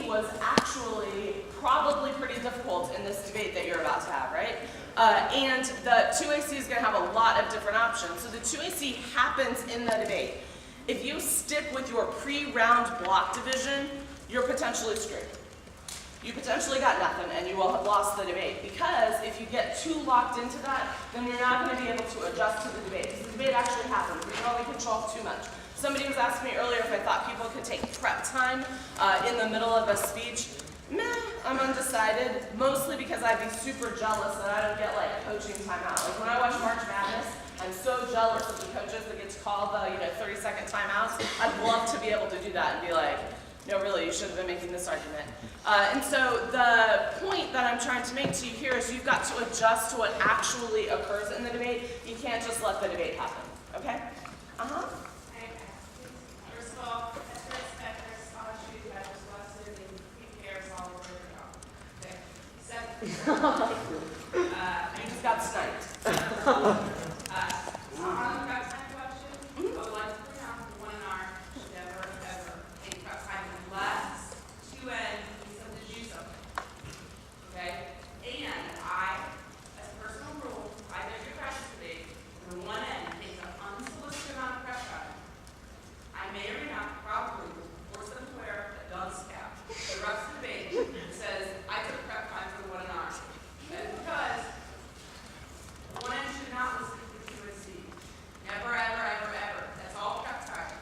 was actually probably pretty difficult in this debate that you're about to have, right? And the 2AC is going to have a lot of different options. So the 2AC happens in the debate. If you stick with your pre-round block division, you're potentially screwed. You potentially got nothing and you will have lost the debate, because if you get too locked into that, then you're not going to be able to adjust to the debate, because the debate actually happens. We can only control too much. Somebody was asking me earlier if I thought people could take prep time in the middle of a speech. Meh, I'm undecided, mostly because I'd be super jealous that I don't get like coaching timeout. Like when I watch March Madness, I'm so jealous of the coaches that get to call the 30-second timeouts. I'd love to be able to do that and be like, no, really, you should have been making this argument. And so the point that I'm trying to make to you here is you've got to adjust to what actually occurs in the debate. You can't just let the debate happen, okay? Uh-huh. First of all, Peppers, scholarship, Peppers, Western, and PKers all over the job. Okay. Second, You just got sniped. on the prep time question, I would like to point out the 1R should never, ever take prep time unless 2N needs them to do something. Okay? And I, as a personal rule, I know your practice today, when 1N takes an unsolicited amount of prep time, I may or may not probably force them to wear a dunce cap. The rest of the debate says, I took prep time for the 1R. That's because 1N should not listen to 2 and C. Never, ever, ever, ever. That's all prep time.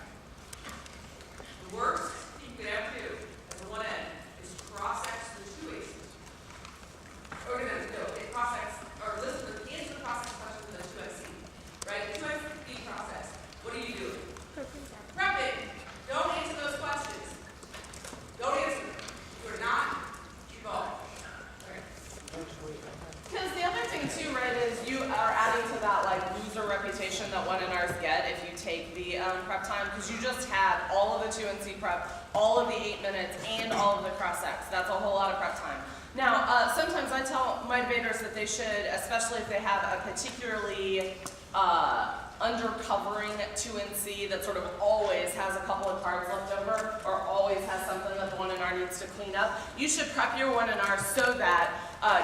The worst you could ever do as a 1N is cross-X the 2A's. Or no, cross-X, or listen to answer the cross-X question with the 2XC. Right? 2XC cross-X. What are you doing? Prepping. Don't answer those questions. Don't answer them. You are not involved. Okay. Because the other thing too, right, is you are adding to that like loser reputation that 1NRs get if you take the prep time, because you just had all of the 2 and C prep, all of the 8 minutes, and all of the cross-X. That's a whole lot of prep time. Now, sometimes I tell my debaters that they should, especially if they have a particularly undercovering 2 and C that sort of always has a couple of cards left over, or always has something that the 1NR needs to clean up, you should prep your 1NR so that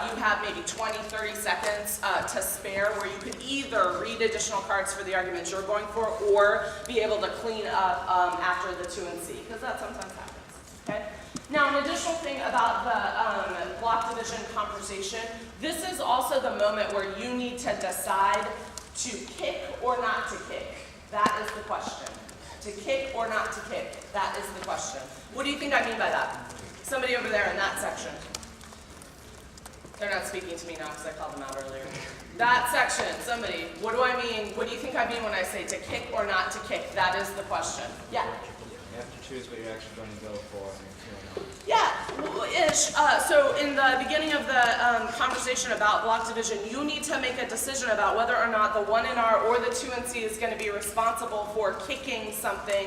you have maybe 20, 30 seconds to spare where you could either read additional cards for the arguments you're going for or be able to clean up after the 2 and C, because that sometimes happens, okay? Now, an additional thing about the block division conversation, this is also the moment where you need to decide to kick or not to kick. That is the question. To kick or not to kick, that is the question. What do you think I mean by that? Somebody over there in that section. They're not speaking to me now because I called them out earlier. That section, somebody, what do I mean? What do you think I mean when I say to kick or not to kick? That is the question. Yeah? You have to choose what you're actually going to go for. Yeah, ish. So in the beginning of the conversation about block division, you need to make a decision about whether or not the 1NR or the 2 and C is going to be responsible for kicking something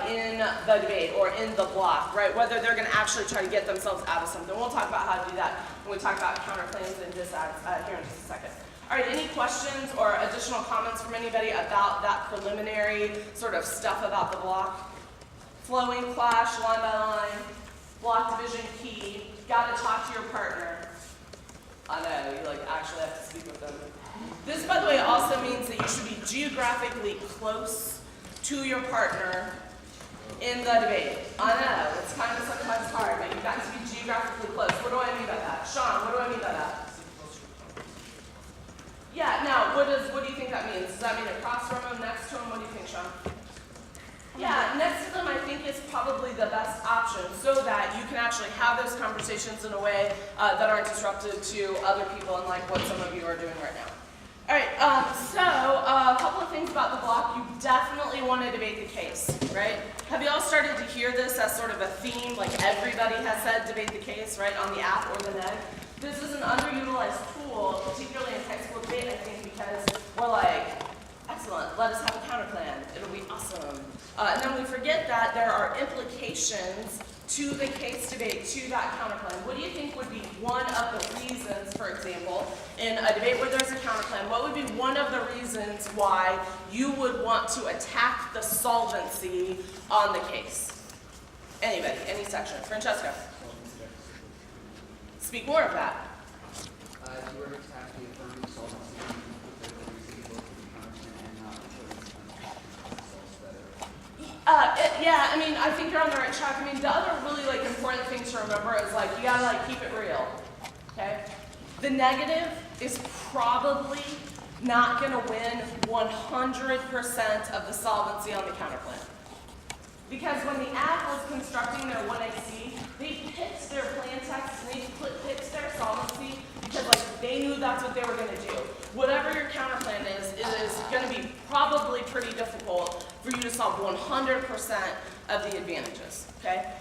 in the debate or in the block, right? Whether they're going to actually try to get themselves out of something. We'll talk about how to do that when we talk about counterclaims and disads here in just a second. All right, any questions or additional comments from anybody about that preliminary sort of stuff about the block? Flowing clash, line by line, block division key, got to talk to your partner. I know, you like actually have to speak with them. This, by the way, also means that you should be geographically close to your partner in the debate. I know, it's kind of sometimes hard, but you've got to be geographically close. What do I mean by that? Sean, what do I mean by that? Yeah, now, what do you think that means? Does that mean across from him, next to him? What do you think, Sean? Yeah, next to them I think is probably the best option so that you can actually have those conversations in a way that aren't disruptive to other people and like what some of you are doing right now. All right, so a couple of things about the block. You definitely want to debate the case, right? Have you all started to hear this as sort of a theme, like everybody has said debate the case, right, on the app or the net? This is an underutilized tool, particularly in high school debate, I think, because we're like, excellent, let us have a counter plan, it'll be awesome. And then we forget that there are implications to the case debate, to that counterclaim. What do you think would be one of the reasons, for example, in a debate where there's a counterclaim, what would be one of the reasons why you would want to attack the solvency on the case? Anybody, any section. Francesca, speak more of that. If you were to attack the affirmative assault on someone, that the reason you look to be punishment and not assaults that are Yeah, I mean, I think you're on the right track. I mean, the other really like important thing to remember is like you gotta like keep it real. Okay? The negative is probably not gonna win 100% of the solvency on the counterplan. Because when the ACT was constructing their 1AC, they picked their plan text and they picked their solvency because like they knew that's what they were gonna do. Whatever your counterplan is, it is gonna be probably pretty difficult for you to solve 100% of the advantages, okay?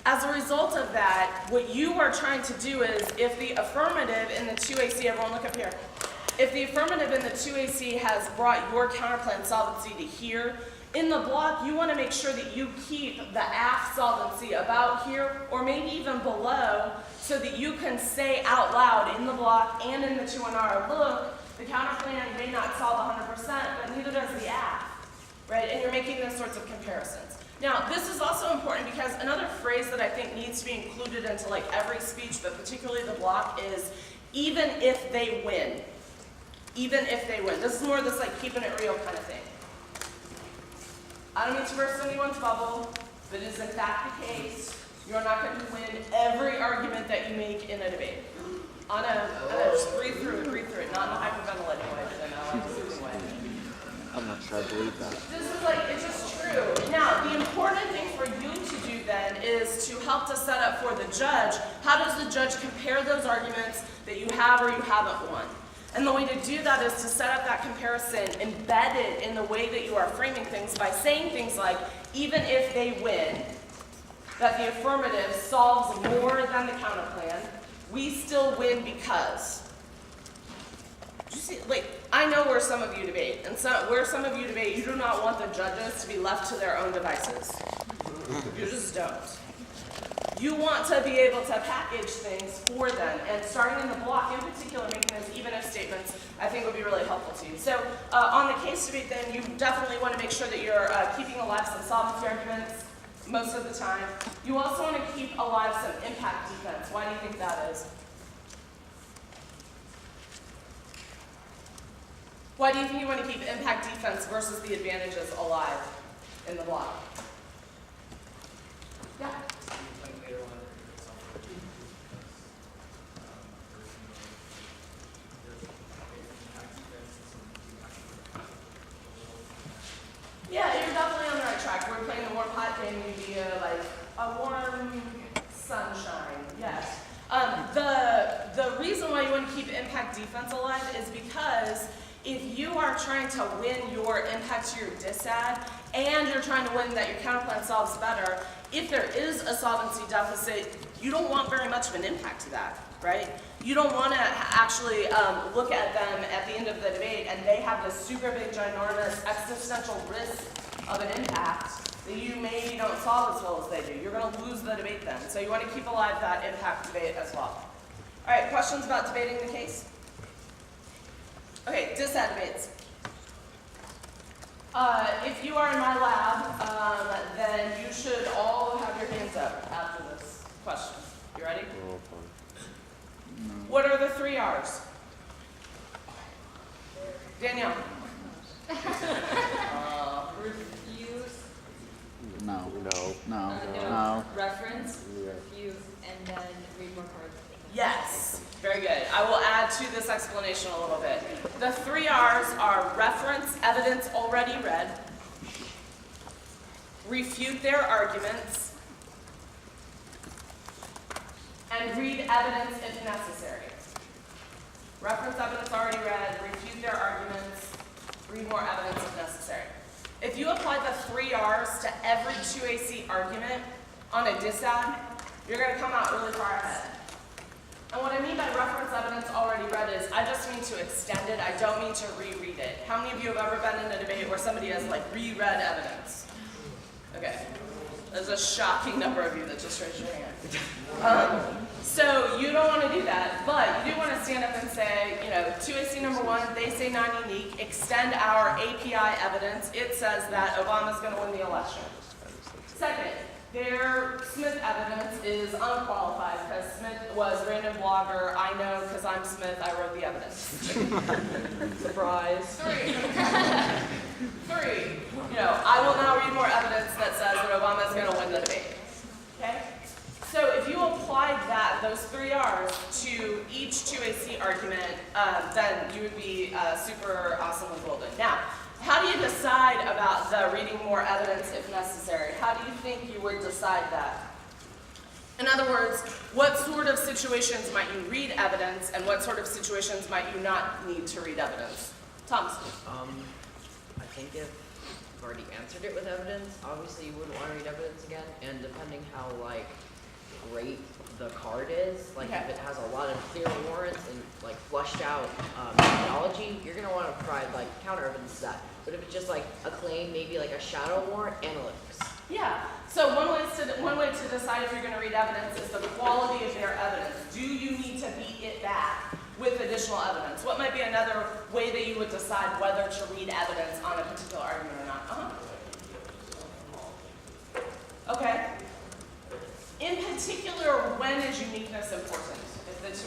As a result of that, what you are trying to do is, if the affirmative in the 2AC, everyone look up here, if the affirmative in the 2AC has brought your counterplan solvency to here, in the block, you want to make sure that you keep the AF solvency about here, or maybe even below, so that you can say out loud in the block and in the 2NR, look, the counterplan may not solve 100%, but neither does the AF, right? And you're making those sorts of comparisons. Now, this is also important because another phrase that I think needs to be included into like every speech, but particularly the block, is even if they win. Even if they win. This is more this like keeping it real kind of thing. I don't need to burst anyone's bubble, but is in fact the case, you're not going to win every argument that you make in a debate. Just breathe through it, not in a hyperventilating way, but in a like soothing way. I'm not sure I believe that. This is like, it's just true. Now, the important thing for you to do then is to help to set up for the judge, how does the judge compare those arguments that you have or you haven't won? And the way to do that is to set up that comparison embedded in the way that you are framing things by saying things like, even if they win, that the affirmative solves more than the counterplan, we still win because. Do you see, like, I know where some of you debate, and where some of you debate, you do not want the judges to be left to their own devices. You just don't. You want to be able to package things for them, and starting in the block in particular, making those even if statements, I think would be really helpful to you. So on the case debate then, you definitely want to make sure that you're keeping alive some solvency arguments most of the time. You also want to keep alive some impact defense. Why do you think that is? Why do you think you want to keep impact defense versus the advantages alive in the block? Yeah. Yeah, you're definitely on the right track. We're playing a warm hot game via like a warm sunshine. Yes. The reason why you want to keep impact defense alive is because if you are trying to win your impact to your disad and you're trying to win that your counterplan solves better, if there is a solvency deficit, you don't want very much of an impact to that, right? You don't want to actually look at them at the end of the debate and they have this super big, ginormous existential risk of an impact that you maybe don't solve as well as they do. You're going to lose the debate then. So you want to keep alive that impact debate as well. All right, questions about debating the case? Okay, disad debates. If you are in my lab, then you should all have your hands up after this question. You ready? What are the 3 R's? Danielle. Refuse. No. No. No. No. No. Reference, Yeah. refuse, and then read more cards. Yes, very good. I will add to this explanation a little bit. The 3 R's are reference evidence already read, refute their arguments, and read evidence if necessary. Reference evidence already read, refute their arguments, read more evidence if necessary. If you apply the 3 R's to every 2AC argument on a disad, you're going to come out really far ahead. And what I mean by reference evidence already read is, I just mean to extend it, I don't mean to reread it. How many of you have ever been in a debate where somebody has like reread evidence? Okay, there's a shocking number of you that just raised your hand. So you don't want to do that, but you do want to stand up and say, you know, 2AC number 1, they say non-unique, extend our API evidence. It says that Obama's going to win the election. Second, Their Smith evidence is unqualified because Smith was random blogger. I know because I'm Smith, I wrote the evidence. Surprise. 3. 3. I will now read more evidence that says that Obama is going to win the debate. Okay? So if you applied those 3 R's to each 2AC argument, then you would be super awesome and golden. Now, how do you decide about the reading more evidence if necessary? How do you think you would decide that? In other words, what sort of situations might you read evidence, and what sort of situations might you not need to read evidence? Thomas. I think if you've already answered it with evidence, obviously you wouldn't want to read evidence again, and depending how great the card is, if it has a lot of clear warrants and flushed out technology, you're gonna want to provide counter evidence to that. But if it's just a claim, maybe a shadow warrant, analytics. Yeah. So one way to decide if you're going to read evidence is the quality of their evidence. Do you need to beat it back with additional evidence? What might be another way that you would decide whether to read evidence on a particular argument or not? Okay. In particular, when is uniqueness important?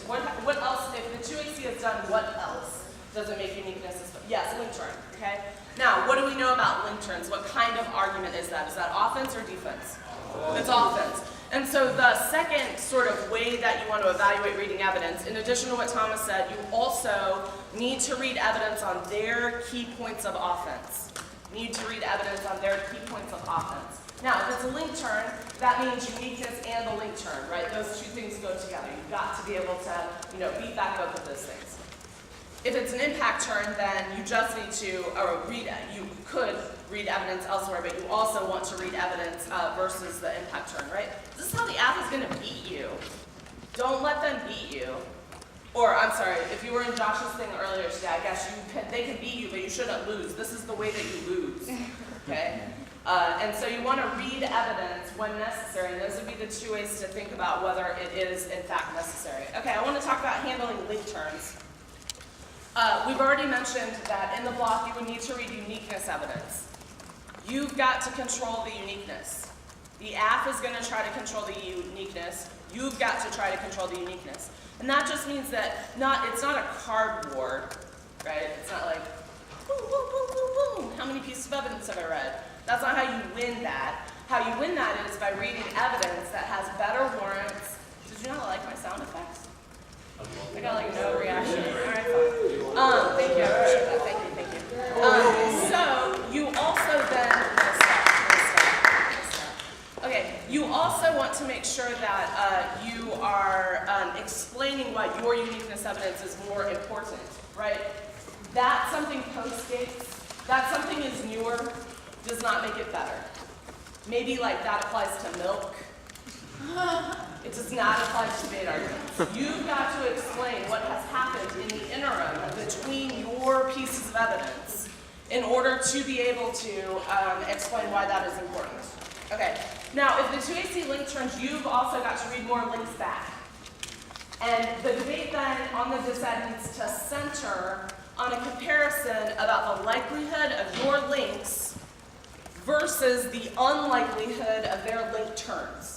What else? If the 2AC has done, what else does it make uniqueness? Yes, link turn. Okay. Now, what do we know about link turns? What kind of argument is that? Is that offense or defense? It's offense. And so the second sort of way that you want to evaluate reading evidence, in addition to what Thomas said, you also need to read evidence on their key points of offense. Need to read evidence on their key points of offense. Now, if it's a link turn, that means uniqueness and the link turn, right? Those 2 things go together. You've got to be able to, beat back both of those things. If it's an impact turn, then you just need to you could read evidence elsewhere, but you also want to read evidence versus the impact turn, right? This is how the app is going to beat you. Don't let them beat you. Or, I'm sorry, if you were in Josh's thing earlier today, I guess they can beat you, but you shouldn't lose. This is the way that you lose, okay? And so you want to read evidence when necessary, and those would be the 2 ways to think about whether it is, in fact, necessary. Okay, I want to talk about handling link turns. We've already mentioned that in the block you would need to read uniqueness evidence. You've got to control the uniqueness. The app is going to try to control the uniqueness. You've got to try to control the uniqueness. And that just means that it's not a card war, right? It's not like, boom, boom, boom, boom, boom. How many pieces of evidence have I read? That's not how you win that. How you win that is by reading evidence that has better warrants. Did you not like my sound effects? I got no reaction. All right, fine. Thank you. I appreciate that. Thank you. So you also then okay. You also want to make sure that you are explaining why your uniqueness evidence is more important, right? That something postdates, that something is newer, does not make it better. Maybe that applies to milk. It does not apply to debate arguments. You've got to explain what has happened in the interim between your pieces of evidence in order to be able to explain why that is important. Okay, now if the 2AC link turns, you've also got to read more links back. And the debate then on the dissent needs to center on a comparison about the likelihood of your links versus the unlikelihood of their link turns.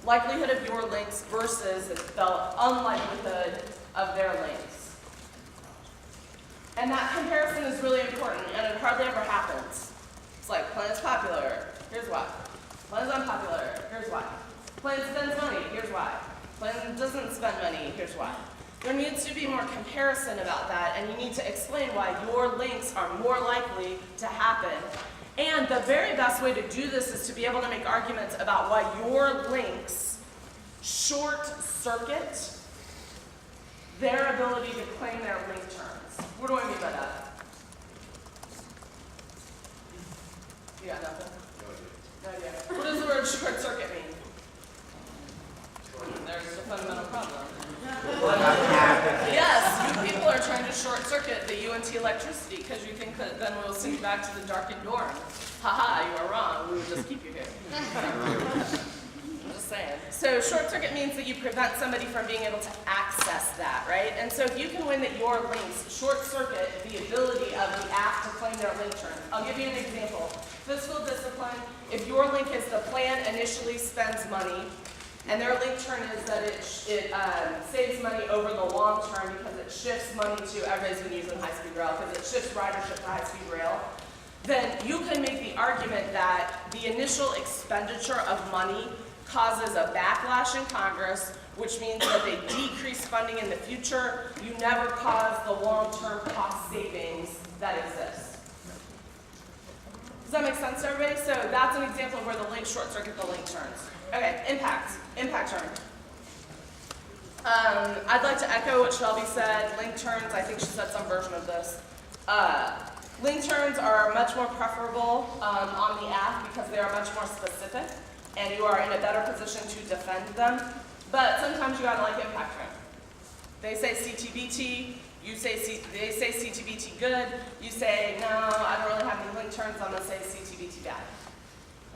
Likelihood of your links versus the unlikelihood of their links. And that comparison is really important, and it hardly ever happens. It's like, plan's popular, here's why. Plan's unpopular, here's why. Plan spends money, here's why. Plan doesn't spend money, here's why. There needs to be more comparison about that, and you need to explain why your links are more likely to happen. And the very best way to do this is to be able to make arguments about why your links short-circuit their ability to claim their link terms. What do I mean by that? You got nothing? No idea. What does the word short-circuit mean? There's a fundamental problem. Yes, you people are trying to short-circuit the UNT electricity because you think that then we'll send you back to the darkened dorm. Haha, you are wrong. We will just keep you here. I'm just saying. So short-circuit means that you prevent somebody from being able to access that, right? And so if you can win that your links short-circuit the ability of the app to claim their link term. I'll give you an example. Fiscal discipline, if your link is the plan initially spends money, and their link turn is that it saves money over the long term because it shifts money to, everybody's been using high-speed rail, because it shifts ridership to high-speed rail, then you can make the argument that the initial expenditure of money causes a backlash in Congress, which means that they decrease funding in the future. You never cause the long-term cost savings that exist. Does that make sense to everybody? So that's an example of where the link short circuit the link turns. Okay, impact turn. I'd like to echo what Shelby said. Link turns, I think she said some version of this. Link turns are much more preferable on the app because they are much more specific and you are in a better position to defend them. But sometimes you gotta like impact turn. They say CTBT, they say CTBT good, you say, no, I don't really have any link turns, I'm gonna say CTBT bad.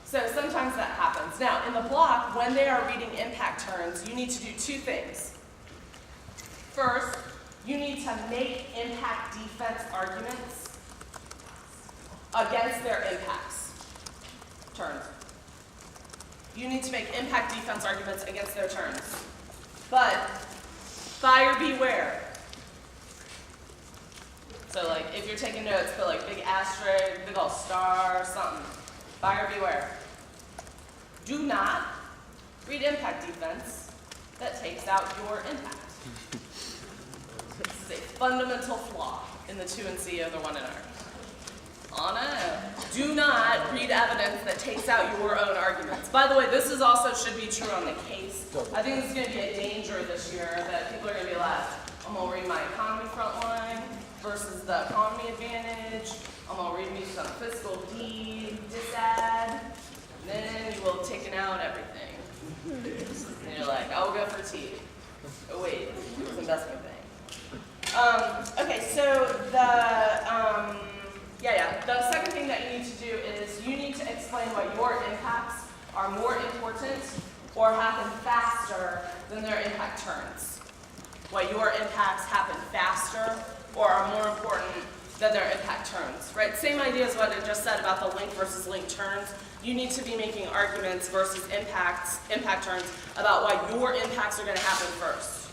So sometimes that happens. Now, in the block, when they are reading impact turns, you need to do two things. First, you need to make impact defense arguments against their impacts turns. You need to make impact defense arguments against their turns. But buyer beware. So like if you're taking notes, put like big asterisk, big old star, something. Buyer beware. Do not read impact defense that takes out your impact. This is a fundamental flaw in the 2 and C of the 1 and R. Anna, do not read evidence that takes out your own arguments. By the way, this is also should be true on the case. I think this is going to be a danger this year that people are going to be like, I'm going to read my economy front line versus the economy advantage. I'm going to read me some fiscal D, disad, and then you will have taken out everything. And you're like, I'll go for T. Oh wait, it was investment bank. Okay, so the second thing that you need to do is you need to explain why your impacts are more important or happen faster than their impact turns. Why your impacts happen faster or are more important than their impact turns, right? Same idea as what I just said about the link versus link turns. You need to be making arguments versus impact turns about why your impacts are going to happen first.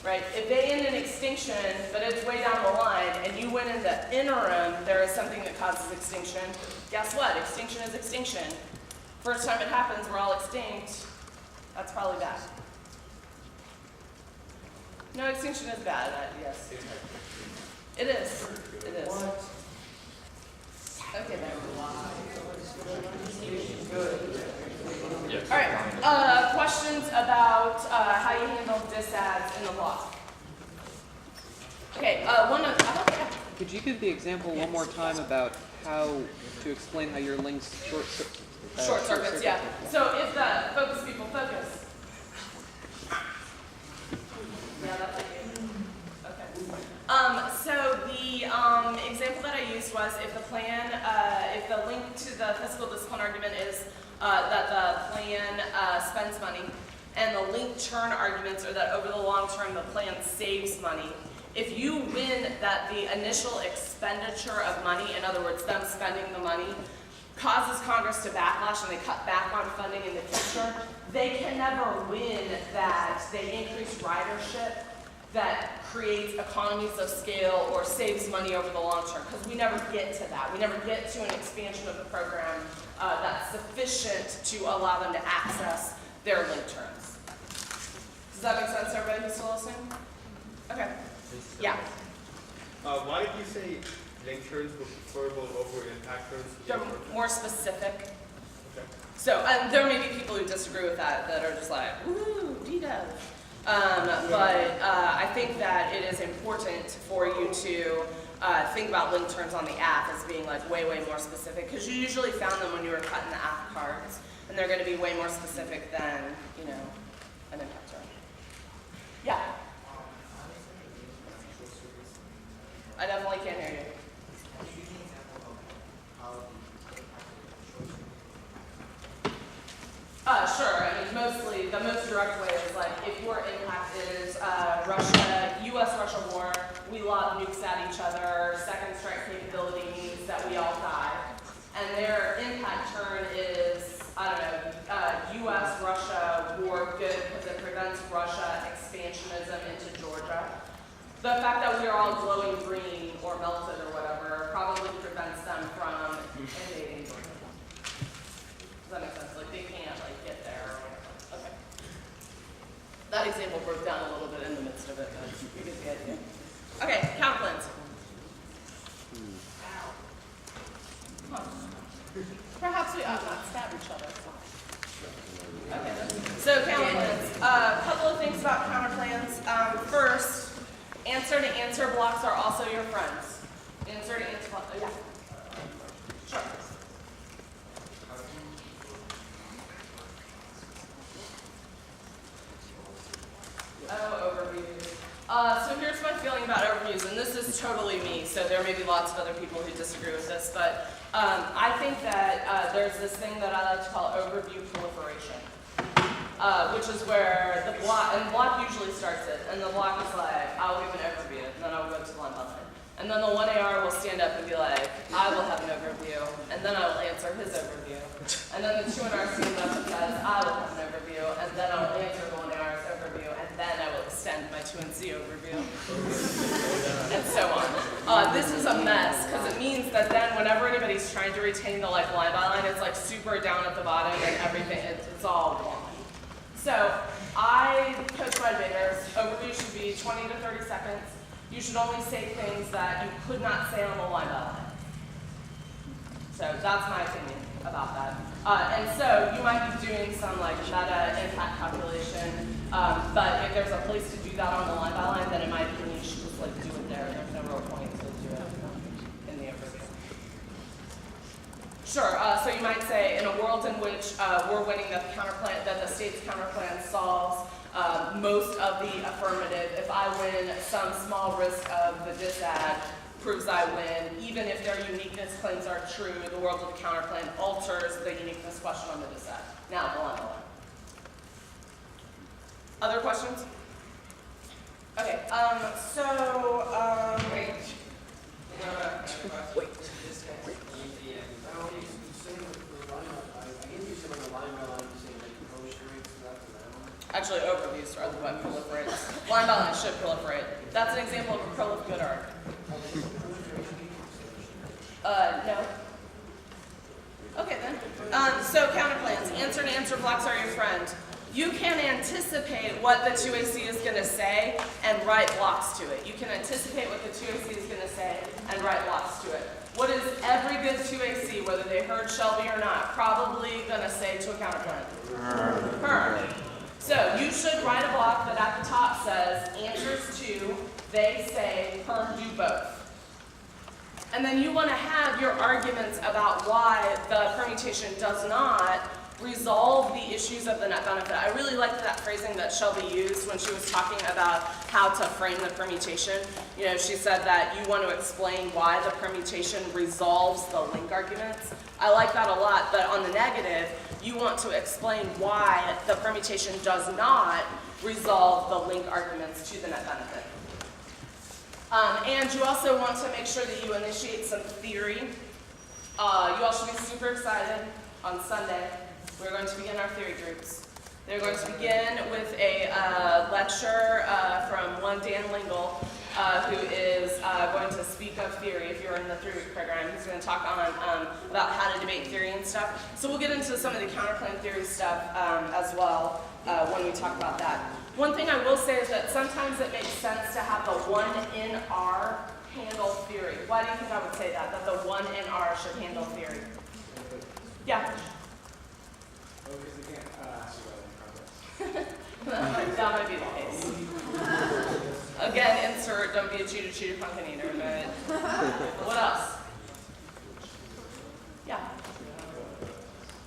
Right? If they end in extinction, but it's way down the line, and you went in the interim, there is something that causes extinction. Guess what? Extinction is extinction. First time it happens, we're all extinct. That's probably bad. No, extinction is bad, yes. It is. It is. Okay, then. All right, questions about how you handle disads in the block? Okay, Could you give the example one more time about how to explain how your links short circuits, yeah. So if the focus people focus. Yeah, that's okay. Okay. So the example that I used was if the plan, if the link to the fiscal discipline argument is that the plan spends money, and the link turn arguments are that over the long term the plan saves money. If you win that the initial expenditure of money, in other words, them spending the money, causes Congress to backlash and they cut back on funding in the future, they can never win that they increase ridership that creates economies of scale or saves money over the long term, because we never get to that. We never get to an expansion of the program that's sufficient to allow them to access their link terms. Does that make sense to everybody who's still listening? Okay. Yeah. Why did you say link turns were preferable over impact turns? They're more specific. Okay. So there may be people who disagree with that are just like, ooh, DDEV. But I think that it is important for you to think about link turns on the app as being like way more specific, because you usually found them when you were cutting the app cards, and they're going to be way more specific than, you know, an impact turn. Yeah. I definitely can't hear you. Sure. I mean, mostly, the most direct way is like, if your impact is U.S.-Russia war, we lob nukes at each other, second strike capability means that we all die. board good because it prevents Russia expansionism into Georgia. The fact that we are all glowing green or melted or whatever probably prevents them from invading Georgia. Does that make sense? Like they can't like get there or whatever. Okay. That example broke down a little bit in the midst of it, but you get the idea. Okay, counterplans. Huh. Perhaps we ought not stab each other. Okay, so counterplans. A couple of things about counterplans. First, answer to answer blocks are also your friends. Answer to answer blocks, yeah. Sure. Oh, overviews. So here's my feeling about overviews, and this is totally me, so there may be lots of other people who disagree with this, but I think that there's this thing that I like to call overview proliferation, which is where the block, and the block usually starts it, and the block is like, I'll give an overview, and then I'll go to line by line. And then the 1AR will stand up and be like, I will have an overview, and then I will answer his overview. And then the 2NR stands up and says, I will have an overview, and then I will answer the 1AR's overview, and then I will extend my 2NC overview. And so on. This is a mess, because it means that then whenever anybody's trying to retain the like line by line, it's like super down at the bottom, and everything, it's all wrong. So I coach my debaters. Overview should be 20 to 30 seconds. You should only say things that you could not say on the line by line. So that's my opinion about that. And so you might be doing some like meta impact calculation, but if there's a place to do that on the line by line, then in my opinion you should just like do it there. There's no real point to do it in the overview. Sure, so you might say in a world in which we're winning that the state's counterplan solves most of the affirmative, if I win, some small risk of the disad proves I win. Even if their uniqueness claims are true, the world of the counterplan alters the uniqueness question on the disad. Now, go on. Other questions? Okay, wait. Wait. Actually, overviews are what proliferates. Line by line should proliferate. That's an example of a prolif good arc. No. Okay then. So counterplans. Answer to answer blocks are your friend. You can anticipate what the 2AC is going to say and write blocks to it. You can anticipate what the 2AC is going to say and write blocks to it. What is every good 2AC, whether they heard Shelby or not, probably going to say to a counterplan? Her. So you should write a block that at the top says answers to, they say, her, do both. And then you want to have your arguments about why the permutation does not resolve the issues of the net benefit. I really liked that phrasing that Shelby used when she was talking about how to frame the permutation. You know, she said that you want to explain why the permutation resolves the link arguments. I like that a lot, but on the negative, you want to explain why the permutation does not resolve the link arguments to the net benefit. And you also want to make sure that you initiate some theory. You all should be super excited on Sunday. We're going to begin our theory groups. They're going to begin with a lecture from one Dan Lingle, who is going to speak of theory. If you're in the 3-week program, he's going to talk on about how to debate theory and stuff. So we'll get into some of the counterplan theory stuff as well when we talk about that. One thing I will say is that sometimes it makes sense to have the 1 in R handle theory. Why do you think I would say that? That the 1 in R should handle theory? Yeah? Oh, because they can't ask you about progress. That might be the case. Again, insert, don't be a cheater, pumpkin eater, but what else? Yeah.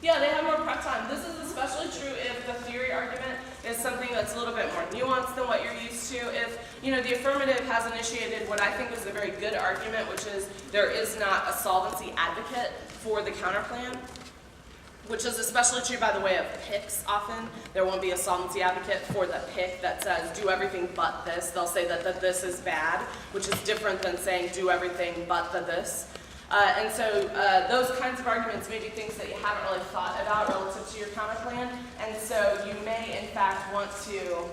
Yeah, they have more prep time. This is especially true if the theory argument is something that's a little bit more nuanced than what you're used to. If, you know, the affirmative has initiated what I think is a very good argument, which is there is not a solvency advocate for the counterplan, which is especially true, by the way, of picks often. There won't be a solvency advocate for the pick that says do everything but this. They'll say that the this is bad, which is different than saying do everything but the this. And so those kinds of arguments may be things that you haven't really thought about relative to your counterplan. And so you may, in fact, want to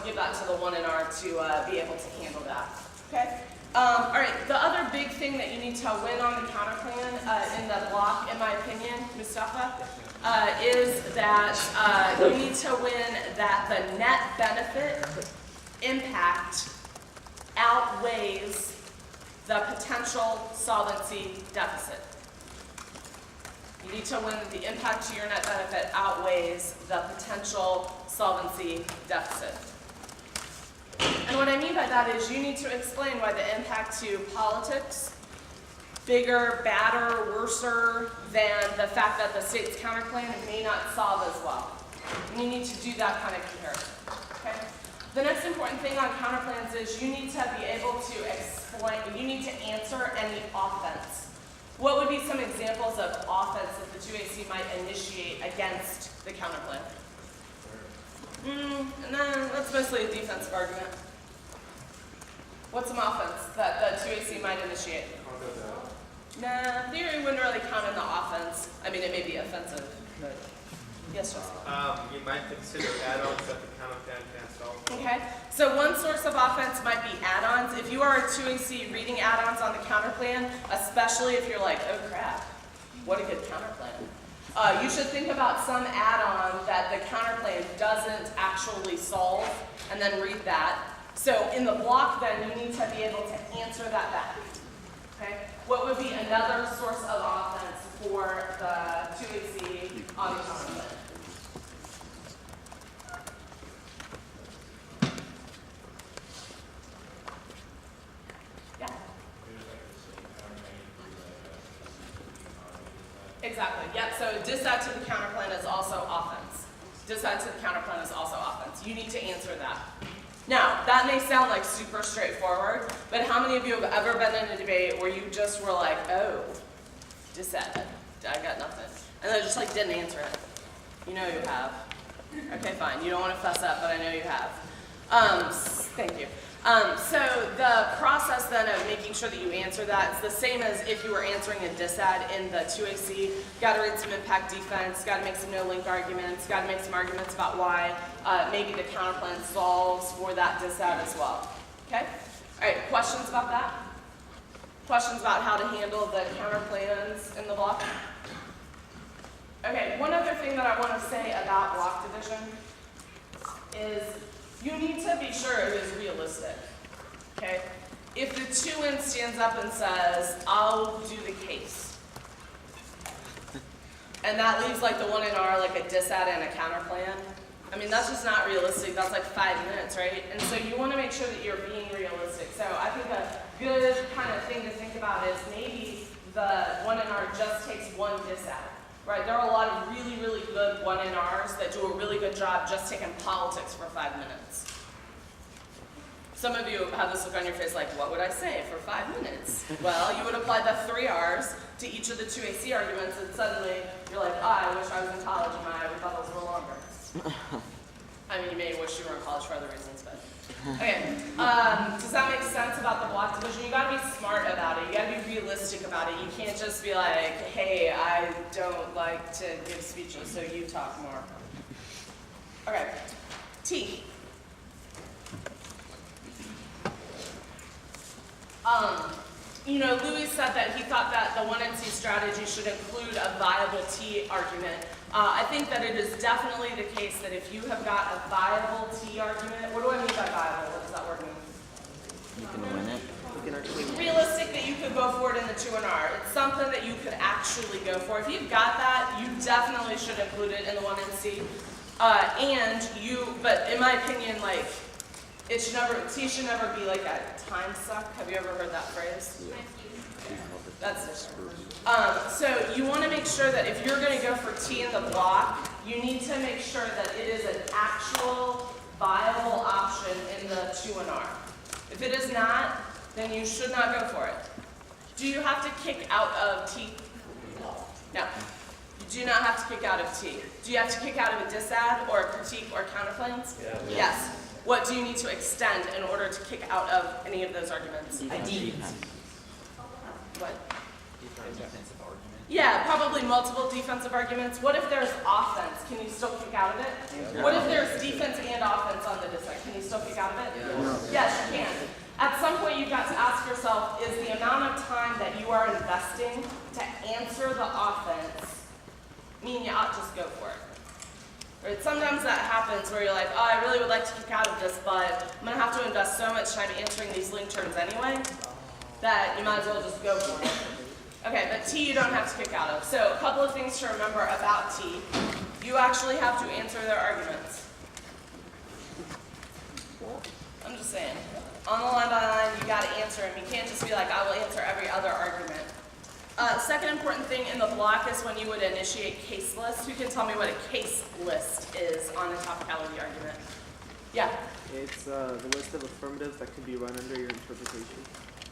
give that to the 1 and R to be able to handle that. Okay? All right, the other big thing that you need to win on the counter plan in the block, in my opinion, Mustafa, is that you need to win that the net benefit impact outweighs the potential solvency deficit. You need to win that the impact to your net benefit outweighs the potential solvency deficit. And what I mean by that is you need to explain why the impact to politics, bigger, badder, worser than the fact that the state's counterplan may not solve as well. And you need to do that kind of comparison. Okay? The next important thing on counterplans is you need to be able to explain, you need to answer any offense. What would be some examples of offense that the 2AC might initiate against the counterplan? No, that's mostly a defensive argument. What's some offense that the 2AC might initiate? Nah, theory wouldn't really count in the offense. I mean, it may be offensive, but yes, Justin. You might consider add-ons that the counter plan can't solve. Okay, so one source of offense might be add-ons. If you are a 2AC reading add-ons on the counter plan, especially if you're like, oh crap, what a good counter plan. You should think about some add-on that the counter plan doesn't actually solve, and then read that. So in the block then, you need to be able to answer that back. Okay? What would be another source of offense for the 2AC on the counter plan? Yeah. Exactly. Yep. So disadd to the counter plan is also offense. Disadd to the counter plan is also offense. You need to answer that. Now, that may sound like super straightforward, but how many of you have ever been in a debate where you just were like, oh, disadd, I got nothing. And then just like didn't answer it. You know you have. Okay, fine. You don't want to fuss up, but I know you have. Thank you. So the process then of making sure that you answer that is the same as if you were answering a disadd in the 2AC. Got to read some impact defense, got to make some no-link arguments, got to make some arguments about why maybe the counterplan solves for that disadd as well. Okay? All right, questions about that? Questions about how to handle the counterplans in the block? Okay, one other thing that I want to say about block division is you need to be sure it is realistic, okay? If the 2N stands up and says, I'll do the case, and that leaves like the 1NR like a disadd and a counterplan, I mean, that's just not realistic. That's like 5 minutes, right? And so you want to make sure that you're being realistic. So I think a good kind of thing to think about is maybe the 1NR just takes one disadd. Right, there are a lot of really, really good 1NRs that do a really good job just taking politics for 5 minutes. Some of you have this look on your face like, what would I say for 5 minutes? Well, you would apply the 3 Rs to each of the 2AC arguments, and suddenly you're like, I wish I was in college and my rebuttals were longer. I mean, you may wish you were in college for other reasons, but. Okay, does that make sense about the block division? You gotta be smart about it. You gotta be realistic about it. You can't just be like, hey, I don't like to give speeches, so you talk more. Okay, T. You know, Louis said that he thought that the 1NC strategy should include a viable T argument. I think that it is definitely the case that if you have got a viable T argument, what do I mean by viable? What does that word mean? You can win it. Realistic that you could go for it in the 2NR. It's something that you could actually go for. If you've got that, you definitely should include it in the 1NC. But in my opinion, like, T should never be like a time suck. Have you ever heard that phrase? That's it. So you want to make sure that if you're going to go for T in the block, you need to make sure that it is an actual viable option in the 2NR. If it is not, then you should not go for it. Do you have to kick out of T? No. You do not have to kick out of T. Do you have to kick out of a disadd or a critique or counterplans? Yeah. Yes. What do you need to extend in order to kick out of any of those arguments? Defense. What? Defensive argument. Yeah, probably multiple defensive arguments. What if there's offense? Can you still kick out of it? What if there's defense and offense on the dissent? Can you still kick out of it? Yes, you can. At some point, you've got to ask yourself, is the amount of time that you are investing to answer the offense mean you ought to just go for it? Right? Sometimes that happens where you're like, oh, I really would like to kick out of this, but I'm going to have to invest so much time answering these link terms anyway that you might as well just go for it. Okay, but T you don't have to kick out of. So a couple of things to remember about T. You actually have to answer their arguments. I'm just saying. On the line by line, you got to answer them. You can't just be like, I will answer every other argument. Second important thing in the block is when you would initiate case lists. Who can tell me what a case list is on a topicality argument? Yeah? It's the list of affirmatives that can be run under your interpretation.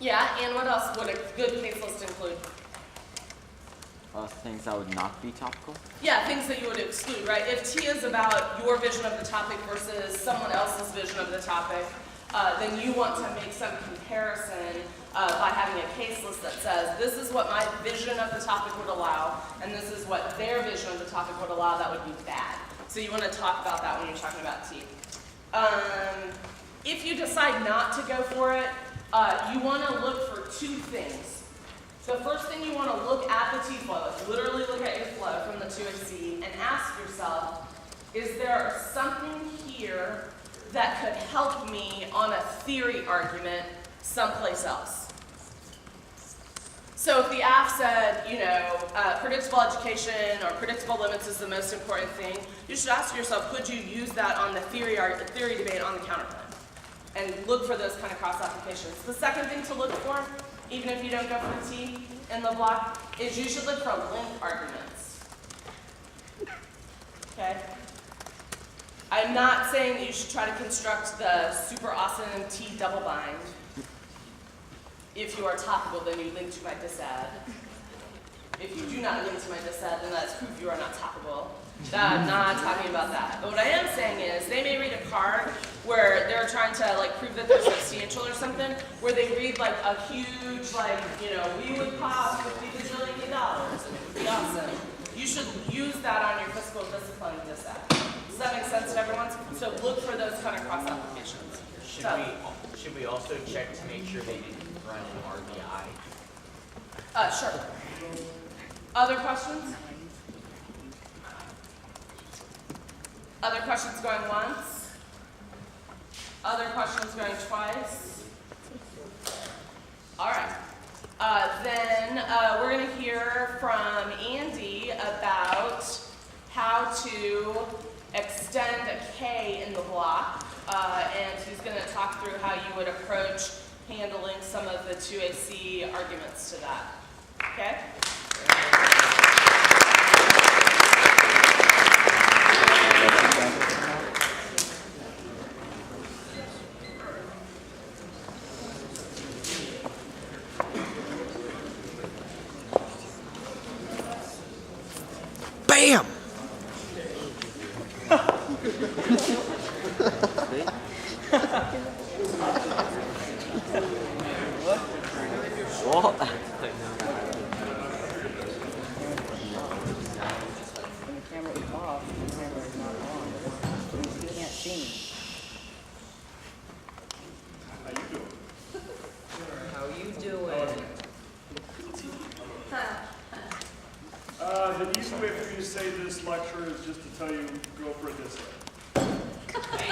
Yeah, and what else would a good case list include? Things that would not be topical. Yeah, things that you would exclude, right? If T is about your vision of the topic versus someone else's vision of the topic, then you want to make some comparison by having a case list that says, this is what my vision of the topic would allow, and this is what their vision of the topic would allow. That would be bad. So you want to talk about that when you're talking about T. If you decide not to go for it, you want to look for two things. The first thing you want to look at the T flow, literally look at your flow from the 2AC and ask yourself, is there something here that could help me on a theory argument someplace else? So if the AF said, predictable education or predictable limits is the most important thing, you should ask yourself, could you use that on the theory debate on the counterclaim? And look for those kind of cross applications. The second thing to look for, even if you don't go for T in the block, is you should look for link arguments. Okay? I'm not saying that you should try to construct the super awesome T double bind. If you are topical, then you link to my disad. If you do not link to my disad, then that's proof you are not topical. I'm not talking about that. But what I am saying is, they may read a card where they're trying to prove that they're substantial or something, where they read a huge, we would cost $50 bajillion, and it would be awesome. You should use that on your fiscal discipline disad. Does that make sense to everyone? So look for those kind of cross applications. Should we also check to make sure they didn't run an RBI? Sure. Other questions? Other questions going once? Other questions going twice? All right. Then we're going to hear from Andy about how to extend a K in the block, and he's going to talk through how you would approach handling some of the 2AC arguments to that. Okay? Bam! What? When the camera is off, the camera is not on. You can't see me. How you doing? The easy way for me to say this lecture is just to tell you, go for it this way. Okay.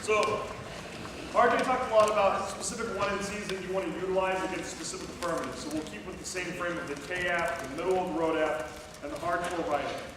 So, RJ talked a lot about specific 1NCs that you want to utilize against specific affirmatives. So we'll keep with the same frame of the K-app, the middle of the road app, and the hardcore right app.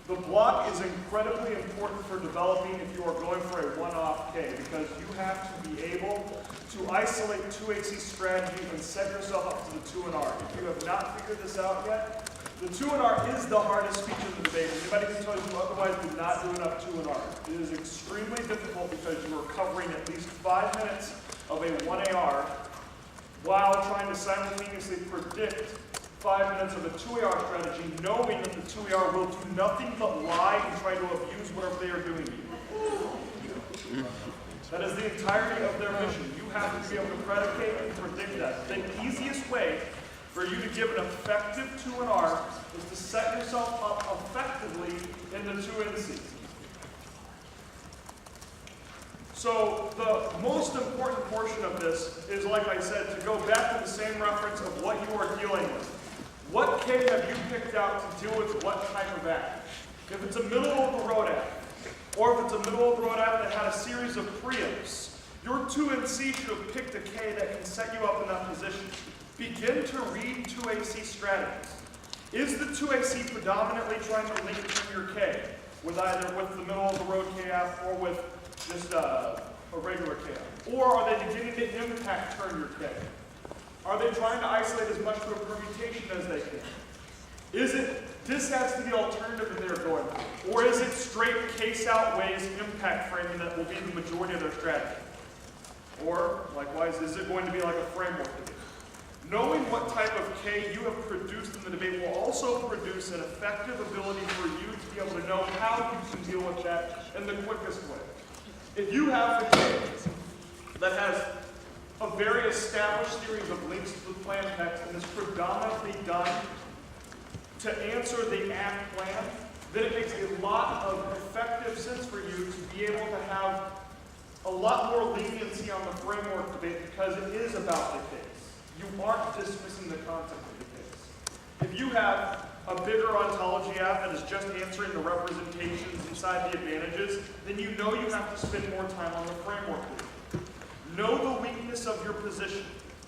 The block is incredibly important for developing if you are going for a one-off K, because you have to be able to isolate 2AC strategy and set yourself up to the 2 and R. If you have not figured this out yet, the 2 and R is the hardest feature of the debate. Anybody can tell you otherwise did not do enough 2 and R. It is extremely difficult because you are covering at least 5 minutes of a 1AR while trying to simultaneously predict 5 minutes of a 2AR strategy, knowing that the 2AR will do nothing but lie and try to abuse whatever they are doing to you. That is the entirety of their mission. You have to be able to predicate and predict that. The easiest way for you to give an effective 2NR is to set yourself up effectively in the 2NC. So the most important portion of this is, like I said, to go back to the same reference of what you are dealing with. What K have you picked out to deal with what type of act? If it's a middle of the road act, or if it's a middle of the road act that had a series of preempts, your 2NC should have picked a K that can set you up in that position. Begin to read 2AC strategies. Is the 2AC predominantly trying to link to your K, with either with the middle of the road KF or with just a regular KF? Or are they beginning to impact turn your K? Are they trying to isolate as much of a permutation as they can? Is it, this has to be the alternative that they're going for? Or is it straight case outweighs impact framing that will be the majority of their strategy? Or, likewise, is it going to be like a framework debate? Knowing what type of K you have produced in the debate will also produce an effective ability for you to be able to know how you can deal with that in the quickest way. If you have a K that has a very established series of links to the plan text and is predominantly done to answer the act plan, then it makes a lot of effective sense for you to be able to have a lot more leniency on the framework debate because it is about the case. You aren't dismissing the content of the case. If you have a bigger ontology app that is just answering the representations inside the advantages, then you know you have to spend more time on the framework debate. Know the weakness of your position.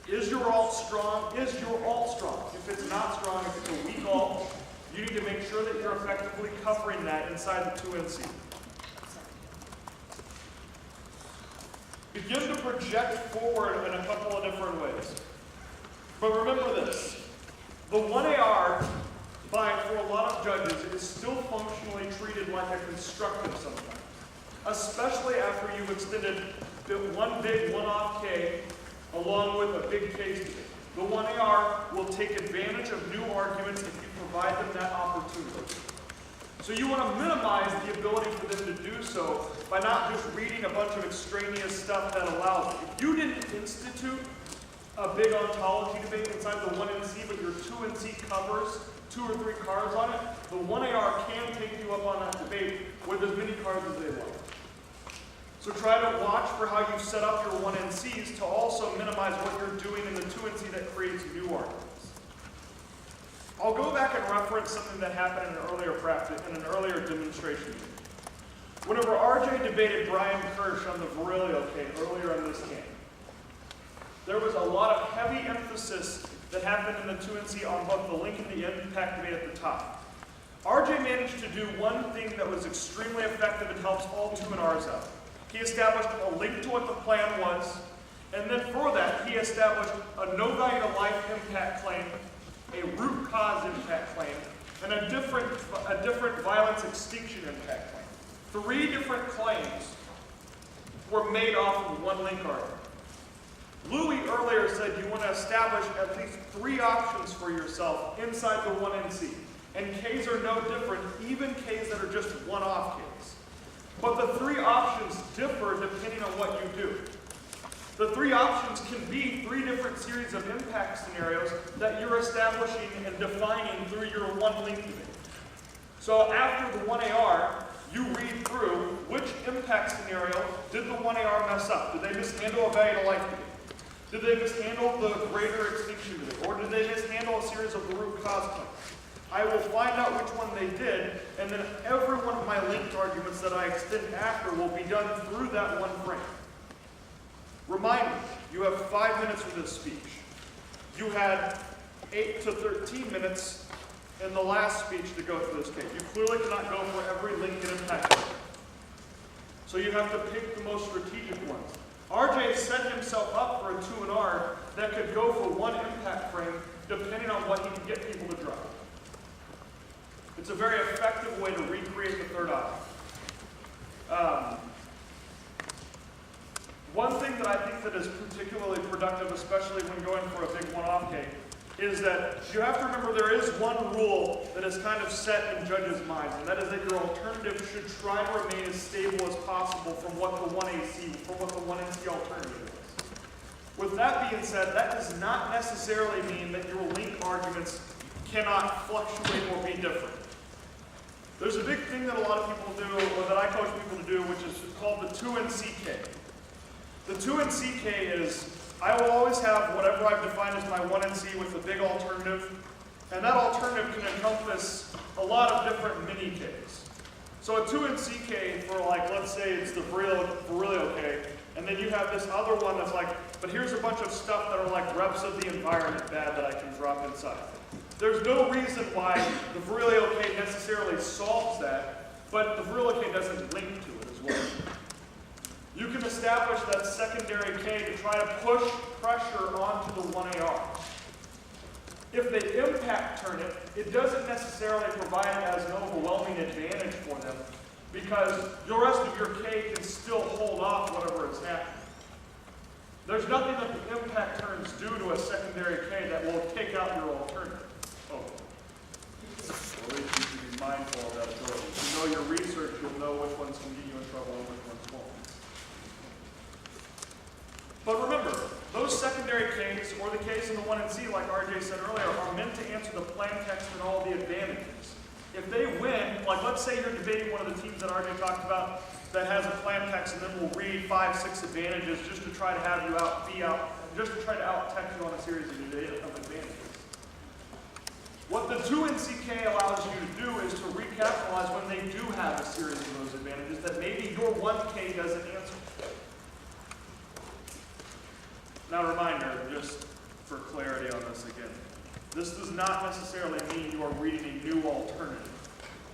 Is your alt strong? Is your alt strong? If it's not strong, if it's a weak alt, you need to make sure that you're effectively covering that inside the 2NC. Begin to project forward in a couple of different ways. But remember this, the 1AR, for a lot of judges, is still functionally treated like a constructive sometimes, especially after you've extended one big one-off K along with a big case debate. The 1AR will take advantage of new arguments if you provide them that opportunity. So you want to minimize the ability for them to do so by not just reading a bunch of extraneous stuff that allows it. If you didn't institute a big ontology debate inside the 1NC, but your 2NC covers 2 or 3 cards on it, the 1AR can take you up on that debate with as many cards as they want. So try to watch for how you set up your 1NCs to also minimize what you're doing in the 2NC that creates new arguments. I'll go back and reference something that happened in an earlier practice, in an earlier demonstration. Whenever RJ debated Brian Kirsch on the Virilio case earlier in this game, there was a lot of heavy emphasis that happened in the 2NC on both the link and the impact debate at the top. RJ managed to do one thing that was extremely effective and helps all 2NRs out. He established a link to what the plan was, and then for that, he established a no value to life impact claim, a root cause impact claim, and a different violence extinction impact claim. 3 different claims were made off of one link argument. Louis earlier said you want to establish at least 3 options for yourself inside the 1NC. And Ks are no different, even Ks that are just one-off Ks. But the 3 options differ depending on what you do. The 3 options can be 3 different series of impact scenarios that you're establishing and defining through your one link debate. So after the 1AR, you read through which impact scenario did the 1AR mess up? Did they mishandle a value to life debate? Did they mishandle the greater extinction debate? Or did they mishandle a series of the root cause claims? I will find out which one they did, and then every one of my linked arguments that I extend after will be done through that one frame. Reminder, you have 5 minutes for this speech. You had 8 to 13 minutes in the last speech to go through this case. You clearly cannot go for every link and impact. So you have to pick the most strategic ones. RJ set himself up for a 2NR that could go for one impact frame depending on what he can get people to drop. It's a very effective way to recreate the third option. One thing that I think that is particularly productive, especially when going for a big one-off K, is that you have to remember there is one rule that is kind of set in judges' minds, and that is that your alternative should try to remain as stable as possible from what the 1AC alternative is. With that being said, that does not necessarily mean that your link arguments cannot fluctuate or be different. There's a big thing that a lot of people do, or that I coach people to do, which is called the 2NCK. The 2NCK is, I will always have whatever I've defined as my 1NC with the big alternative, and that alternative can encompass a lot of different mini Ks. So a 2NCK for like, let's say it's the Virilio K, and then you have this other one that's like, but here's a bunch of stuff that are like reps of the environment bad that I can drop inside. There's no reason why the Virilio K necessarily solves that, but the Virilio K doesn't link to it as well. You can establish that secondary K to try to push pressure onto the 1AR. If they impact turn it, it doesn't necessarily provide as an overwhelming advantage for them because the rest of your K can still hold off whatever is happening. There's nothing that the impact turns do to a secondary K that will take out your alternative. Oh. At least you should be mindful of that ability. If you know your research, you'll know which ones can get you in trouble and which ones won't. But remember, those secondary Ks, or the Ks in the 1NC, like RJ said earlier, are meant to answer the plain text and all the advantages. If they win, like let's say you're debating one of the teams that RJ talked about that has a plan text and then will read 5, 6 advantages just to try to have you just to try to out-text you on a series of advantages. What the 2NCK allows you to do is to recapitalize when they do have a series of those advantages that maybe your 1K doesn't answer. Now a reminder, just for clarity on this again, this does not necessarily mean you are reading a new alternative,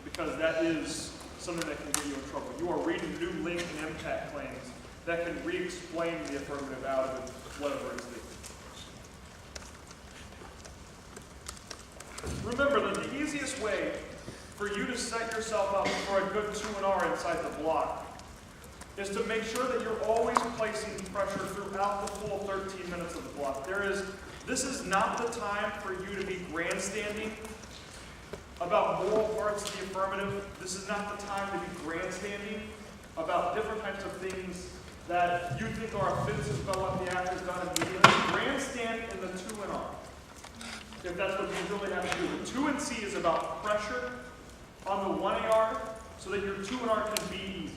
because that is something that can get you in trouble. You are reading new link and impact claims that can re-explain the affirmative out of it, whatever it is. Remember that the easiest way for you to set yourself up for a good 2-R inside the block is to make sure that you're always placing pressure throughout the full 13 minutes of the block. This is not the time for you to be grandstanding about moral parts of the affirmative. This is not the time to be grandstanding about different types of things that you think are offensive about what the act has done immediately. Grandstand in the 2-R. If that's what you really have to do. The 2NC is about pressure on the 1AR so that your 2-R can be easy.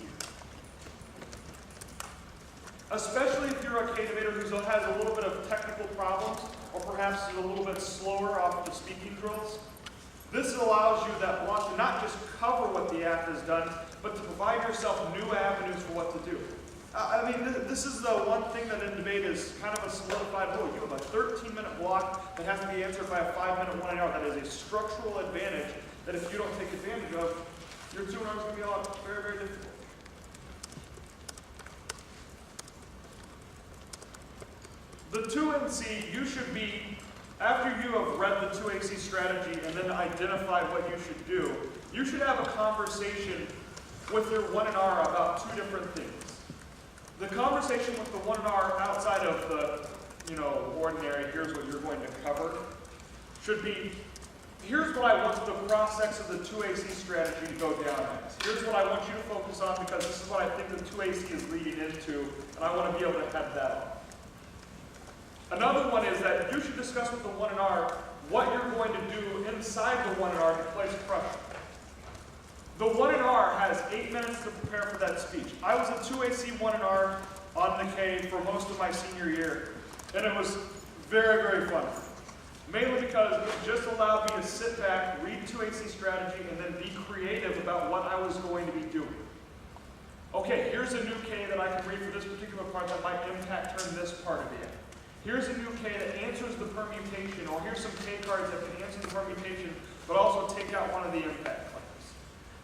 Especially if you're a K debater who has a little bit of technical problems, or perhaps is a little bit slower off the speaking drills. This allows you that block to not just cover what the act has done, but to provide yourself new avenues for what to do. I mean, this is the one thing that in debate is kind of a solidified rule. You have a 13-minute block that has to be answered by a 5-minute 1AR. That is a structural advantage that if you don't take advantage of, your 2-R is going to be very, very difficult. The 2NC, you should be, after you have read the 2AC strategy and then identified what you should do, you should have a conversation with your 1-R about 2 different things. The conversation with the 1-R outside of the, ordinary, here's what you're going to cover, should be, here's what I want the cross-section of the 2AC strategy to go down as. Here's what I want you to focus on because this is what I think the 2AC is leading into, and I want to be able to head that off. Another one is that you should discuss with the 1-R what you're going to do inside the 1-R to place pressure. The 1-R has 8 minutes to prepare for that speech. I was a 2AC 1-R on the K for most of my senior year, and it was very, very fun. Mainly because it just allowed me to sit back, read 2AC strategy, and then be creative about what I was going to be doing. Okay, here's a new K that I can read for this particular part that might impact turn this part of the act. Here's a new K that answers the permutation, or here's some K cards that can answer the permutation, but also take out one of the impact claims.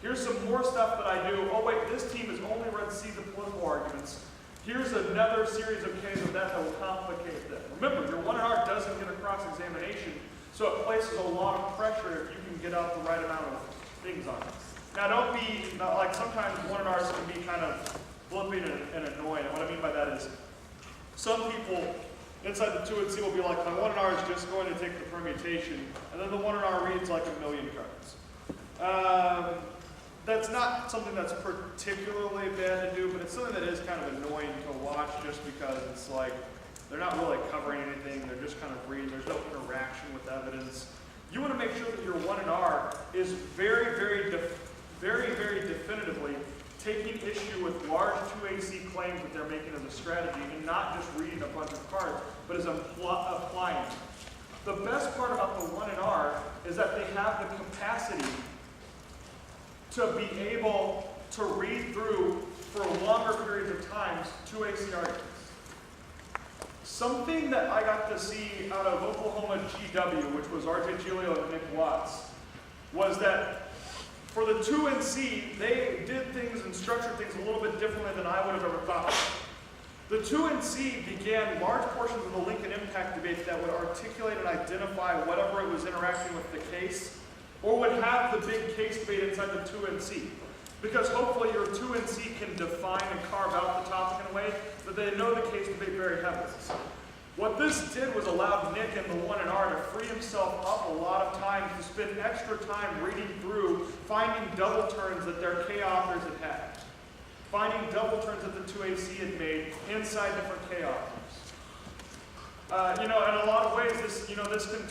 Here's some more stuff that I do. Oh wait, this team has only read C, the political arguments. Here's another series of Ks of that will complicate that. Remember, your 1-R doesn't get a cross-examination, so it places a lot of pressure if you can get out the right amount of things on it. Now don't be, like sometimes 1-Rs can be kind of flipping and annoying. And what I mean by that is, Some people inside the 2 and C will be like, my 1R is just going to take the permutation, and then the 1R reads like a million cards. That's not something that's particularly bad to do, but it's something that is kind of annoying to watch just because it's like, they're not really covering anything, they're just kind of reading, there's no interaction with evidence. You want to make sure that your 1R is very, very definitively taking issue with large 2AC claims that they're making as a strategy and not just reading a bunch of cards, but is applying. The best part about the 1R is that they have the capacity to be able to read through for longer periods of times 2AC arguments. Something that I got to see out of Oklahoma GW, which was RJ Giglio and Nick Watts, was that for the 2 and C, they did things and structured things a little bit differently than I would have ever thought. The 2 and C began large portions of the Lincoln Impact debate that would articulate and identify whatever it was interacting with the case, or would have the big case debate inside the 2 and C. Because hopefully your 2 and C can define and carve out the topic in a way that they know the case debate very heavily. What this did was allow Nick and the 1 and R to free himself up a lot of time to spend extra time reading through, finding double turns that their K authors had had. Finding double turns that the 2AC had made inside different K authors. In a lot of ways, this can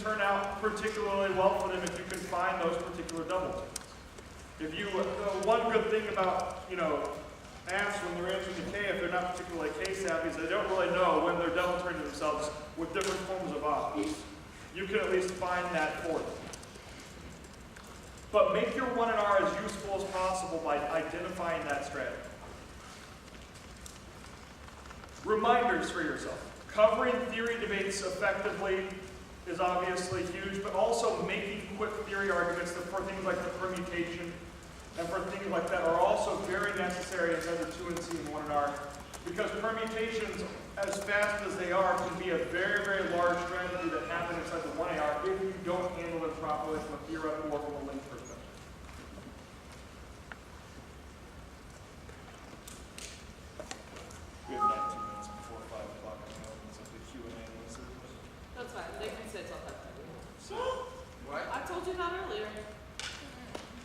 turn out particularly well for them if you can find those particular double turns. If you, one good thing about, ants when they're answering the K, if they're not particularly K savvy, is they don't really know when they're double turning themselves with different forms of options. You can at least find that for them. But make your 1 and R as useful as possible by identifying that strategy. Reminders for yourself. Covering theory debates effectively is obviously huge, but also making quick theory arguments for things like the permutation and for things like that are also very necessary inside the 2 and C and 1 and R, because permutations, as fast as they are, can be a very, very large strategy that happen inside the 1 AR if you don't handle them properly from a theoretical or from a link perspective. We have 19 minutes before 5 o'clock. I know it's like the Q&A. That's fine. They can say till 5:30. So, What? I told you that earlier.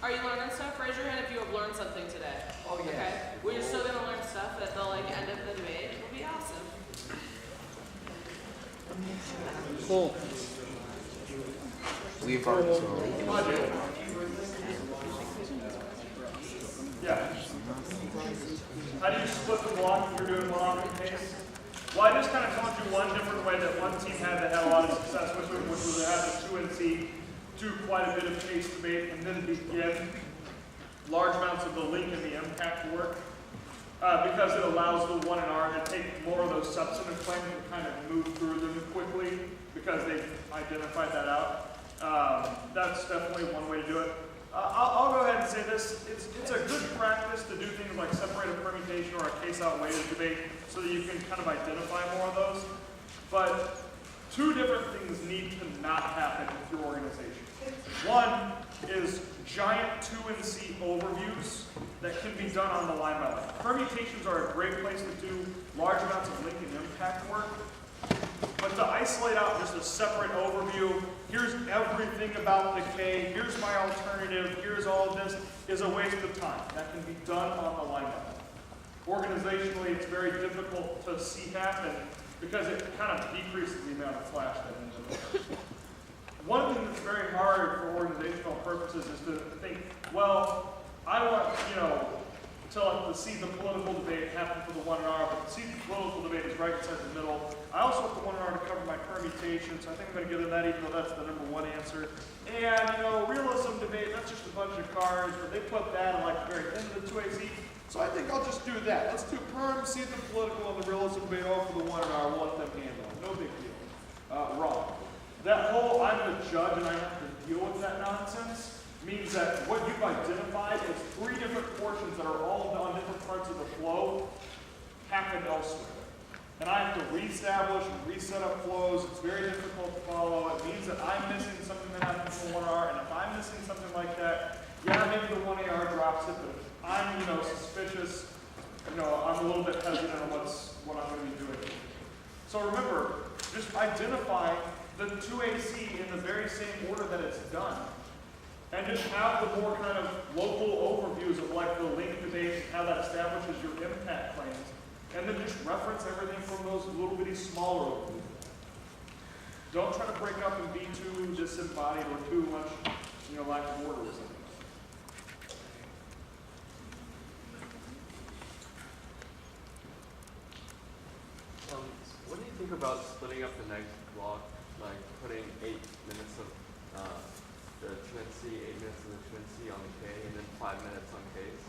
Are you learning stuff? Raise your hand if you have learned something today. Oh, yeah. Okay. We're still gonna learn stuff at the end of the debate. It'll be awesome. Cool. We've already. yeah. How do you split the block if you're doing one-off case? Well, I just kind of told you one different way that one team had that had a lot of success with it, which was to have the 2 and C do quite a bit of case debate and then begin large amounts of the link and the impact work, because it allows the 1 and R to take more of those substantive claims and kind of move through them quickly because they've identified that out. That's definitely one way to do it. I'll go ahead and say this. It's a good practice to do things like separate a permutation or a case out weighted debate so that you can kind of identify more of those. But two different things need to not happen with your organization. One is giant 2 and C overviews that can be done on the line by line. Permutations are a great place to do large amounts of link and impact work. But to isolate out just a separate overview, here's everything about the K, here's my alternative, here's all of this, is a waste of time. That can be done on the line by line. Organizationally, it's very difficult to see happen because it kind of decreases the amount of flash that ends up. One thing that's very hard for organizational purposes is to think, well, I want, to see the political debate happen for the 1 and R, but the political debate is right inside the middle. I also want the 1 and R to cover my permutation, so I think I'm going to give them that even though that's the number 1 answer. And, realism debate, that's just a bunch of cards, but they put that at like the very end of the 2AC. So I think I'll just do that. Let's do perm, see the political, and the realism debate all for the 1 and R. We'll let them handle it. No big deal. Wrong. That whole I'm the judge and I have to deal with that nonsense means that what you've identified is 3 different portions that are all on different parts of the flow happen elsewhere. And I have to reestablish and reset up flows. It's very difficult to follow. It means that I'm missing something that happens in the 1R, and if I'm missing something like that, yeah, maybe the 1AR drops it, but if I'm, suspicious, I'm a little bit hesitant on what I'm going to be doing. So remember, just identify the 2AC in the very same order that it's done. And just have the more kind of local overviews of like the link debate and how that establishes your impact claims. And then just reference everything from those little bitty smaller overviews. Don't try to break up and be too disembodied or too much, lack of order or something. What do you think about splitting up the next block, like putting 8 minutes of the 2NC, 8 minutes of the 2NC on the K, and then 5 minutes on Ks?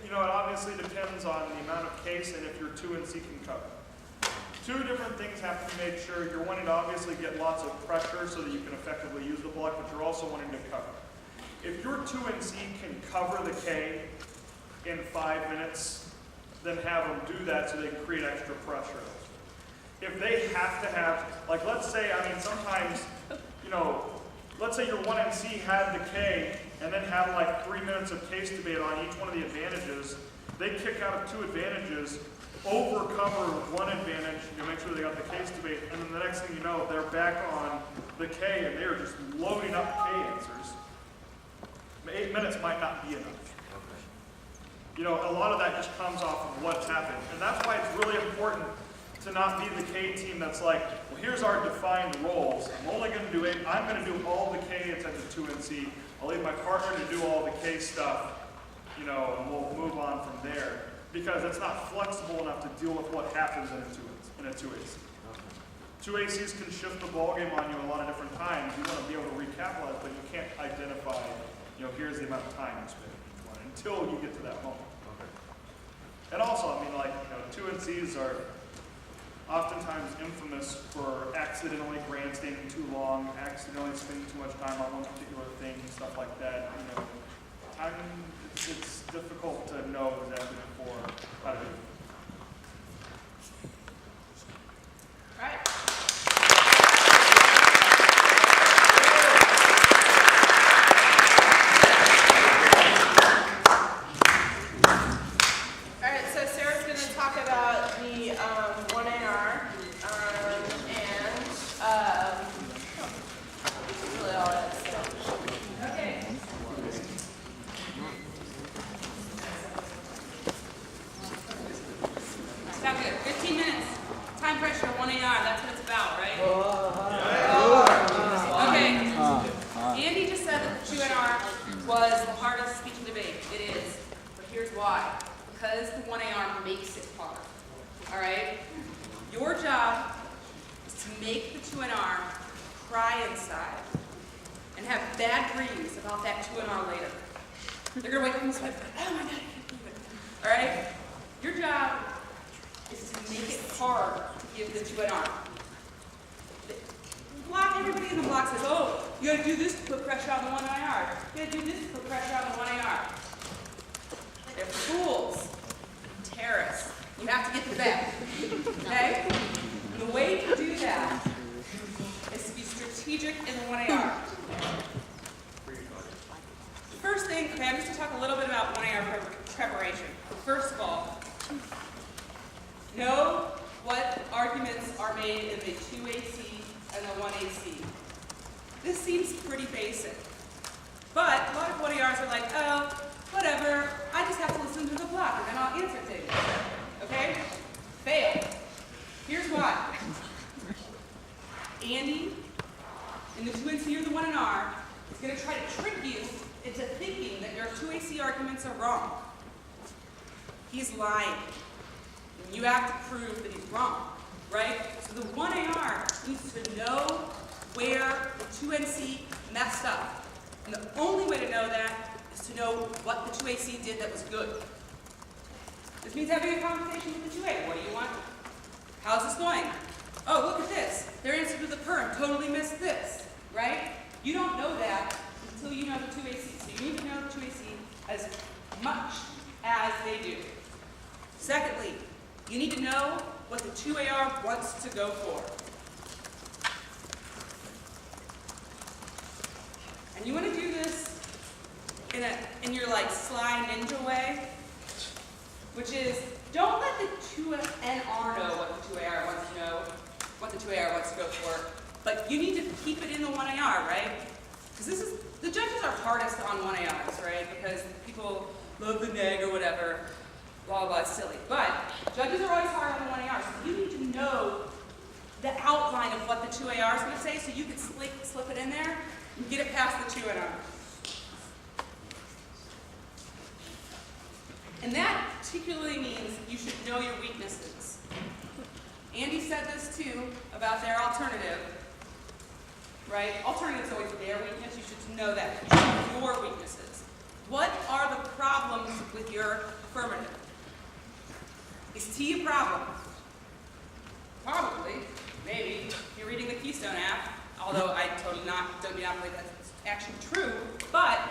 It obviously depends on the amount of case and if your 2NC can cover. Two different things have to make sure. You're wanting to obviously get lots of pressure so that you can effectively use the block, but you're also wanting to cover. If your 2NC can cover the K in 5 minutes, then have them do that so they can create extra pressure. If they have to have, like let's say, sometimes, let's say your 1NC had the K and then had like 3 minutes of case debate on each one of the advantages. They kick out of 2 advantages, overcover 1 advantage, make sure they got the case debate, and then the next thing you know, they're back on the K and they're just loading up K answers. 8 minutes might not be enough. A lot of that just comes off of what's happened. And that's why it's really important to not be the K team that's like, well, here's our defined roles. I'm only going to do 8. I'm going to do all the K attended 2NC. I'll leave my partner to do all the K stuff, and we'll move on from there. Because it's not flexible enough to deal with what happens in a 2AC. 2ACs can shift the ballgame on you a lot of different times. You want to be able to recapitalize, but you can't identify, here's the amount of time you spend until you get to that moment. And also, 2NCs are oftentimes infamous for accidentally grandstanding too long, accidentally spending too much time on one particular thing, stuff like that. Time, it's difficult to know exactly before how to do it. All right. in your sly ninja way, which is don't let the 2NR know what the 2AR wants to know, what the 2AR wants to go for, but you need to keep it in the 1AR, right? Because this is, the judges are hardest on 1ARs, right? Because people love the neg or whatever, blah, blah, blah, it's silly. But judges are always hard on the 1AR, so you need to know the outline of what the 2AR is going to say so you can slip it in there and get it past the 2NR. And that particularly means you should know your weaknesses. Andy said this too about their alternative, right? Alternative is always their weakness. You should know that. You should know your weaknesses. What are the problems with your affirmative? Is T a problem? Probably, maybe, if you're reading the Keystone app, although I do not believe that's actually true, but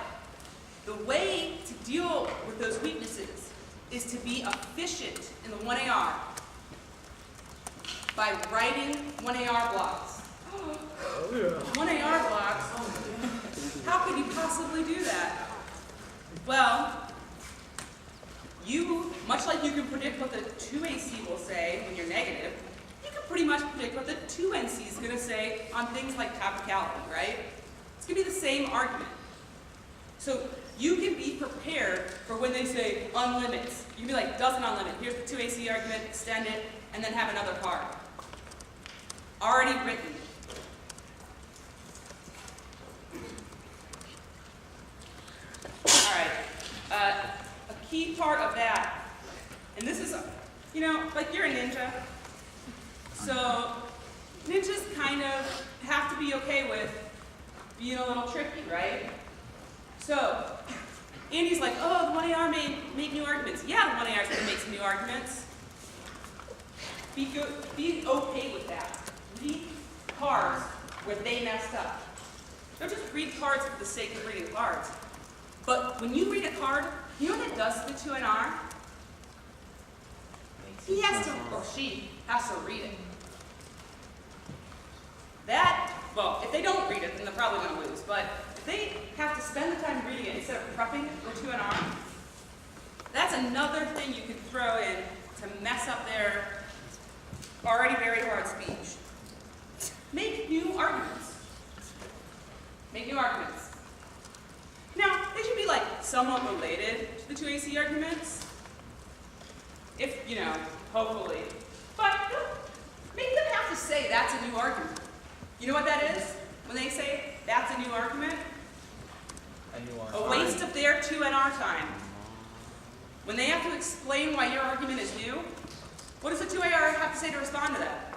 the way to deal with those weaknesses is to be efficient in the 1AR by writing 1AR blocks. 1AR blocks? How could you possibly do that? Well, you, much like you can predict what the 2AC will say when you're negative, you can pretty much predict what the 2NC is going to say on things like topicality, right? It's going to be the same argument. So you can be prepared for when they say unlimits. You can be like, doesn't unlimit. Here's the 2AC argument, extend it, and then have another card. Already written. All right. A key part of that, and this is, you know, like you're a ninja. So ninjas kind of have to be okay with being a little tricky, right? So Andy's like, oh, the 1AR may make new arguments. Yeah, the 1AR is going to make some new arguments. Be okay with that. Read cards where they messed up. Don't just read cards for the sake of reading cards. But when you read a card, you know what that does to the 2NR? He has to, or she has to read it. That, well, if they don't read it, then they're probably going to lose. But if they have to spend the time reading it instead of prepping the 2NR, that's another thing you can throw in to mess up their already very hard speech. Make new arguments. Make new arguments. Now, they should be like somewhat related to the 2AC arguments. If, you know, hopefully. But make them have to say that's a new argument. You know what that is? When they say that's a new argument? A waste of their 2NR time. When they have to explain why your argument is new, what does the 2AR have to say to respond to that?